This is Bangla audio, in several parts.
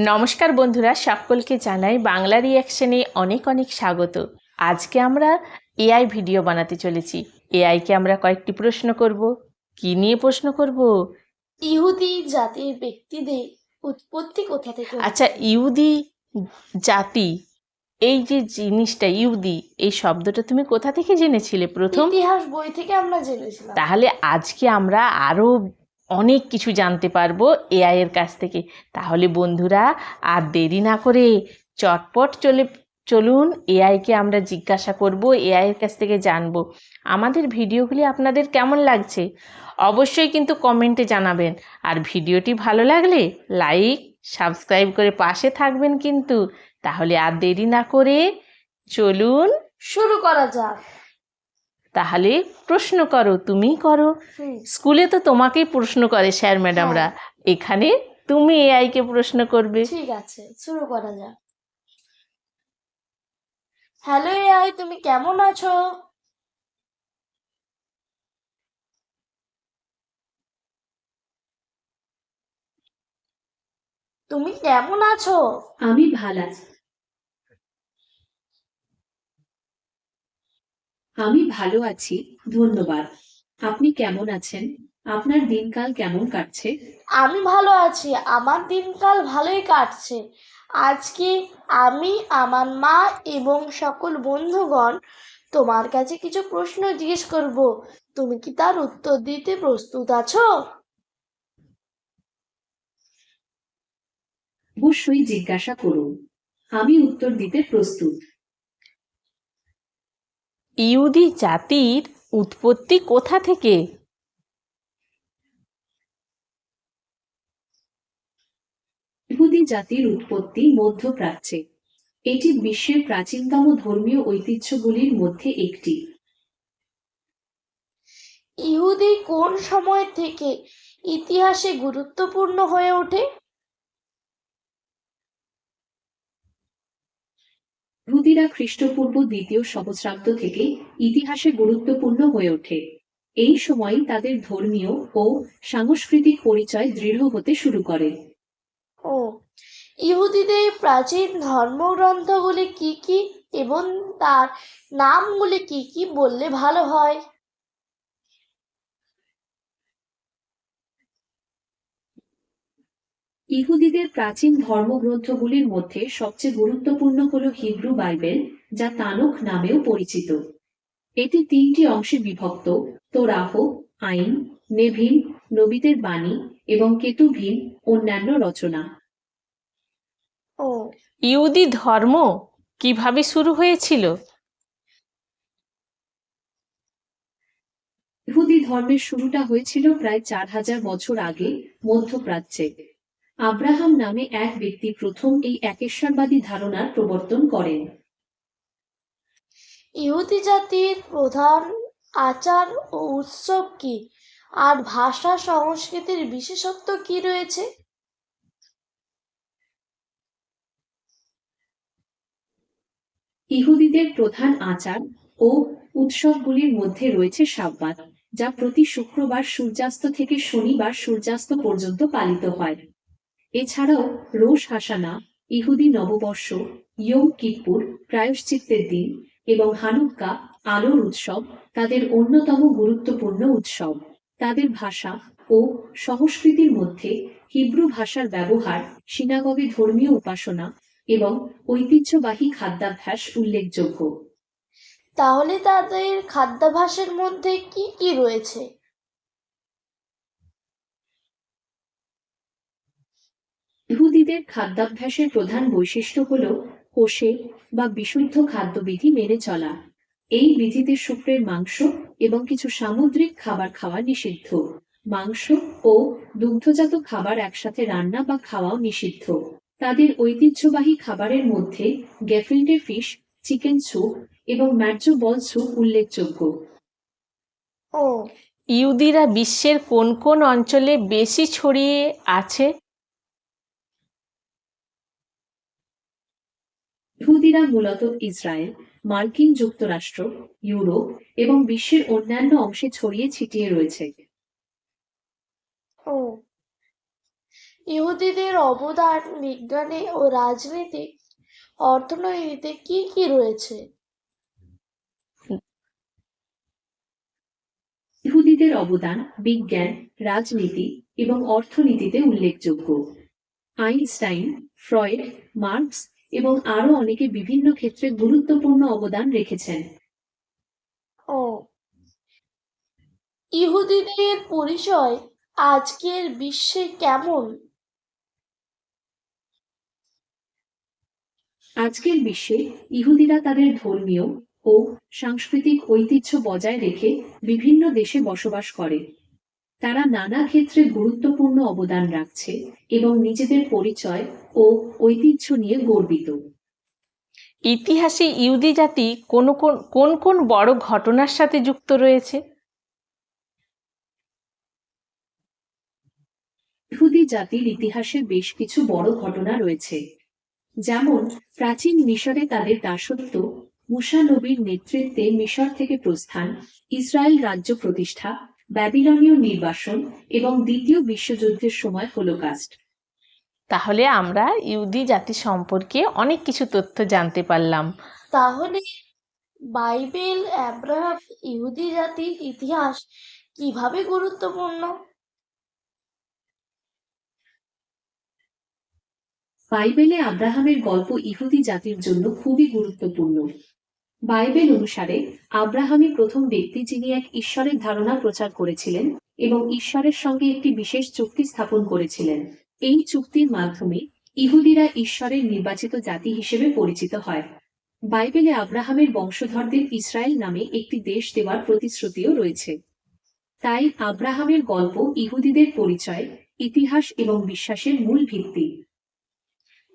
নমস্কার বন্ধুরা, সকলকে জানাই বাংলা রিঅ্যাকশনে অনেক অনেক স্বাগত। আজকে আমরা এআই ভিডিও বানাতে চলেছি। এআইকে আমরা কয়েকটি প্রশ্ন করব। কি নিয়ে প্রশ্ন করব? ইহুদি জাতির ব্যক্তিদের উৎপত্তি কোথা থেকে হয়েছে? আচ্ছা, ইহুদি জাতি, এই যে জিনিসটা ইহুদি, এই শব্দটা তুমি কোথা থেকে জেনেছিলে প্রথম? ইতিহাস বই থেকে আমরা জেনেছিলাম। তাহলে আজকে আমরা আরও অনেক কিছু জানতে পারবো এআই এর কাছ থেকে। তাহলে বন্ধুরা, আর দেরি না করে চটপট চলুন এআইকে আমরা জিজ্ঞাসা করব, এআই এর কাছ থেকে জানবো আমাদের ভিডিওগুলি আপনাদের কেমন লাগছে। অবশ্যই কিন্তু কমেন্টে জানাবেন, আর ভিডিওটি ভালো লাগলে লাইক সাবস্ক্রাইব করে পাশে থাকবেন কিন্তু। তাহলে আর দেরি না করে চলুন শুরু করা যাক। তাহলে প্রশ্ন করো, তুমি করো। স্কুলে তো তোমাকেই প্রশ্ন করে স্যার ম্যাডামরা, এখানে তুমি এআই কে প্রশ্ন করবে। ঠিক আছে, শুরু করা যাক। হ্যালো এআই, তুমি কেমন আছো? তুমি কেমন আছো? আমি ভালো আছি। আমি ভালো আছি, ধন্যবাদ। আপনি কেমন আছেন? আপনার দিনকাল কেমন কাটছে? আমি ভালো আছি, আমার দিনকাল ভালোই কাটছে। আজকে আমি, আমার মা এবং সকল বন্ধুগণ তোমার কাছে কিছু প্রশ্ন জিজ্ঞেস করব। তুমি কি তার উত্তর দিতে প্রস্তুত আছো? অবশ্যই জিজ্ঞাসা করুন, আমি উত্তর দিতে প্রস্তুত। ইহুদি জাতির উৎপত্তি কোথা থেকে? ইহুদি জাতির উৎপত্তি মধ্যপ্রাচ্যে। এটি বিশ্বের প্রাচীনতম ধর্মীয় ঐতিহ্যগুলির মধ্যে একটি। ইহুদি কোন সময় থেকে ইতিহাসে গুরুত্বপূর্ণ হয়ে ওঠে? ইহুদিরা খ্রিস্টপূর্ব দ্বিতীয় সহস্রাব্দ থেকে ইতিহাসে গুরুত্বপূর্ণ হয়ে ওঠে। এই সময় তাদের ধর্মীয় ও সাংস্কৃতিক পরিচয় দৃঢ় হতে শুরু করে। ও, ইহুদিদের প্রাচীন ধর্মগ্রন্থগুলি কি কি এবং তার নামগুলি কি কি বললে ভালো হয়? ইহুদিদের প্রাচীন ধর্মগ্রন্থগুলির মধ্যে সবচেয়ে গুরুত্বপূর্ণ হল হিব্রু বাইবেল, যা তানখ নামেও পরিচিত। এটি তিনটি অংশে বিভক্ত: তোরাহ, আইন, নেভিম, নবীদের বাণী এবং কেতুভিম, অন্যান্য রচনা। ও, ইহুদি ধর্ম কিভাবে শুরু হয়েছিল? ইহুদি ধর্মের শুরুটা হয়েছিল প্রায় 4000 বছর আগে মধ্যপ্রাচ্যে। আব্রাহাম নামে এক ব্যক্তি প্রথম এই একেশ্বরবাদী ধারণার প্রবর্তন করেন। ইহুদি জাতির প্রধান আচার ও উৎসব কি, আর ভাষা সংস্কৃতির বিশেষত্ব কি রয়েছে? ইহুদিদের প্রধান আচার ও উৎসবগুলির মধ্যে রয়েছে সাব্বাত, যা প্রতি শুক্রবার সূর্যাস্ত থেকে শনিবার সূর্যাস্ত পর্যন্ত পালিত হয়। এছাড়াও রোশ হাসানা, ইহুদি নববর্ষ, ইয়ম কিপ্পুর প্রায়শ্চিত্তের দিন এবং হানুক্কা আলোর উৎসব তাদের অন্যতম গুরুত্বপূর্ণ উৎসব। তাদের ভাষা ও সংস্কৃতির মধ্যে হিব্রু ভাষার ব্যবহার, সিনাগগে ধর্মীয় উপাসনা এবং ঐতিহ্যবাহী খাদ্যাভ্যাস উল্লেখযোগ্য। তাহলে তাদের খাদ্যাভ্যাসের মধ্যে কি কি রয়েছে? ইহুদিদের খাদ্যাভ্যাসের প্রধান বৈশিষ্ট্য হল কোশে বা বিশুদ্ধ খাদ্যবিধি মেনে চলা। এই বিধিতে শুক্রের মাংস এবং কিছু সামুদ্রিক খাবার খাওয়া নিষিদ্ধ। মাংস ও দুগ্ধজাত খাবার একসাথে রান্না বা খাওয়াও নিষিদ্ধ। তাদের ঐতিহ্যবাহী খাবারের মধ্যে গেফিল্ডে ফিশ, চিকেন স্যুপ এবং ম্যাটজো বল স্যুপ উল্লেখযোগ্য। ও, ইহুদিরা বিশ্বের কোন কোন অঞ্চলে বেশি ছড়িয়ে আছে? ইহুদিরা মূলত ইসরায়েল, মার্কিন যুক্তরাষ্ট্র, ইউরোপ এবং বিশ্বের অন্যান্য অংশে ছড়িয়ে ছিটিয়ে রয়েছে। ও, ইহুদিদের অবদান বিজ্ঞানে ও রাজনীতি অর্থনীতিতে কি কি রয়েছে? ইহুদিদের অবদান বিজ্ঞান, রাজনীতি এবং অর্থনীতিতে উল্লেখযোগ্য। আইনস্টাইন, ফ্রয়েড, মার্কস এবং আরও অনেকে বিভিন্ন ক্ষেত্রে গুরুত্বপূর্ণ অবদান রেখেছেন। ও, ইহুদিদের পরিচয় আজকের বিশ্বে কেমন? আজকের বিশ্বে ইহুদিরা তাদের ধর্মীয় ও সাংস্কৃতিক ঐতিহ্য বজায় রেখে বিভিন্ন দেশে বসবাস করে। তারা নানা ক্ষেত্রে গুরুত্বপূর্ণ অবদান রাখছে এবং নিজেদের পরিচয় ও ঐতিহ্য নিয়ে গর্বিত। ইতিহাসে ইহুদি জাতি কোন কোন বড় ঘটনার সাথে যুক্ত রয়েছে? ইহুদি জাতির ইতিহাসে বেশ কিছু বড় ঘটনা রয়েছে, যেমন প্রাচীন মিশরে তাদের দাসত্ব, মুসা নবীর নেতৃত্বে মিশর থেকে প্রস্থান, ইসরায়েল রাজ্য প্রতিষ্ঠা, ব্যাবিলনীয় নির্বাসন এবং দ্বিতীয় বিশ্বযুদ্ধের সময় হলোকাস্ট। তাহলে আমরা ইহুদি জাতি সম্পর্কে অনেক কিছু তথ্য জানতে পারলাম। তাহলে বাইবেল আব্রাহাম ইহুদি জাতির ইতিহাস কিভাবে গুরুত্বপূর্ণ? বাইবেলে আব্রাহামের গল্প ইহুদি জাতির জন্য খুবই গুরুত্বপূর্ণ। বাইবেল অনুসারে আব্রাহামই প্রথম ব্যক্তি যিনি এক ঈশ্বরের ধারণা প্রচার করেছিলেন এবং ঈশ্বরের সঙ্গে একটি বিশেষ চুক্তি স্থাপন করেছিলেন। এই চুক্তির মাধ্যমে ইহুদিরা ঈশ্বরের নির্বাচিত জাতি হিসেবে পরিচিত হয়। বাইবেলে আব্রাহামের বংশধরদের ইসরায়েল নামে একটি দেশ দেওয়ার প্রতিশ্রুতিও রয়েছে। তাই আব্রাহামের গল্প ইহুদিদের পরিচয়, ইতিহাস এবং বিশ্বাসের মূল ভিত্তি।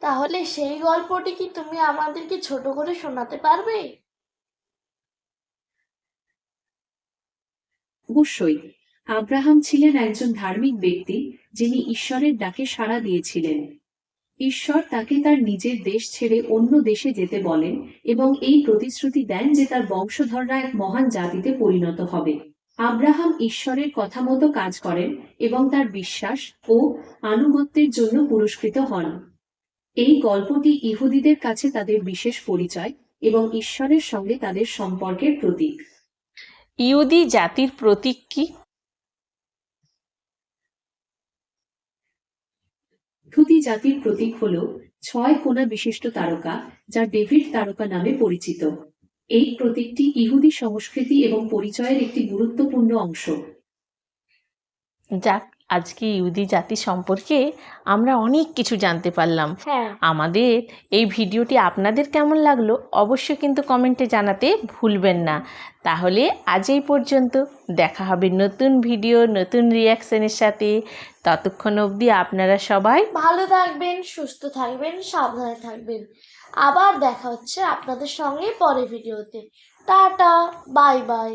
তাহলে সেই গল্পটি কি তুমি আমাদেরকে ছোট করে শোনাতে পারবে? অবশ্যই। আব্রাহাম ছিলেন একজন ধার্মিক ব্যক্তি যিনি ঈশ্বরের ডাকে সাড়া দিয়েছিলেন। ঈশ্বর তাকে তার নিজের দেশ ছেড়ে অন্য দেশে যেতে বলেন এবং এই প্রতিশ্রুতি দেন যে তার বংশধররা এক মহান জাতিতে পরিণত হবে। আব্রাহাম ঈশ্বরের কথা মতো কাজ করেন এবং তার বিশ্বাস ও আনুগত্যের জন্য পুরস্কৃত হন। এই গল্পটি ইহুদিদের কাছে তাদের বিশেষ পরিচয় এবং ঈশ্বরের সঙ্গে তাদের সম্পর্কের প্রতীক। ইহুদি জাতির প্রতীক কি? ইহুদি জাতির প্রতীক হল 6 কোণা বিশিষ্ট তারকা, যা ডেভিড তারকা নামে পরিচিত। এই প্রতীকটি ইহুদি সংস্কৃতি এবং পরিচয়ের একটি গুরুত্বপূর্ণ অংশ। যাক, আজকে ইহুদি জাতি সম্পর্কে আমরা অনেক কিছু জানতে পারলাম। হ্যাঁ, আমাদের এই ভিডিওটি আপনাদের কেমন লাগলো অবশ্যই কিন্তু কমেন্টে জানাতে ভুলবেন না। তাহলে আজ এই পর্যন্ত, দেখা হবে নতুন ভিডিও নতুন রিয়াকশনের সাথে। ততক্ষণ অবধি আপনারা সবাই ভালো থাকবেন, সুস্থ থাকবেন, সাবধানে থাকবেন। আবার দেখা হচ্ছে আপনাদের সঙ্গে পরের ভিডিওতে। Tata, bye bye.